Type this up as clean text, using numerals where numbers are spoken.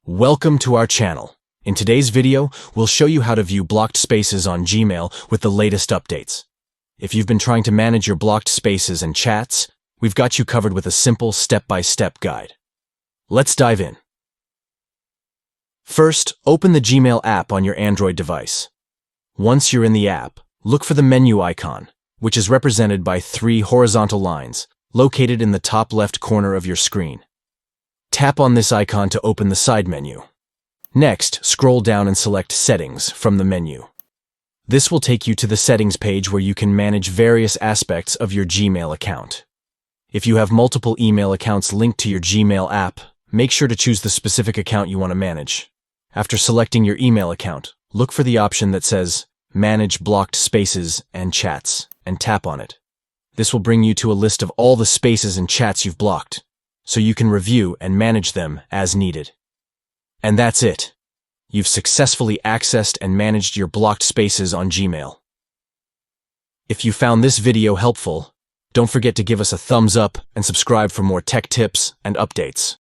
Welcome to our channel. In today's video, we'll show you how to view blocked spaces on Gmail with the latest updates. If you've been trying to manage your blocked spaces and chats, we've got you covered with a simple step-by-step guide. Let's dive in. First, open the Gmail app on your Android device. Once you're in the app, look for the menu icon, which is represented by 3 horizontal lines, located in the top left corner of your screen. Tap on this icon to open the side menu. Next, scroll down and select Settings from the menu. This will take you to the Settings page where you can manage various aspects of your Gmail account. If you have multiple email accounts linked to your Gmail app, make sure to choose the specific account you want to manage. After selecting your email account, look for the option that says Manage Blocked Spaces and Chats, and tap on it. This will bring you to a list of all the spaces and chats you've blocked, so you can review and manage them as needed. And that's it. You've successfully accessed and managed your blocked spaces on Gmail. If you found this video helpful, don't forget to give us a thumbs up and subscribe for more tech tips and updates.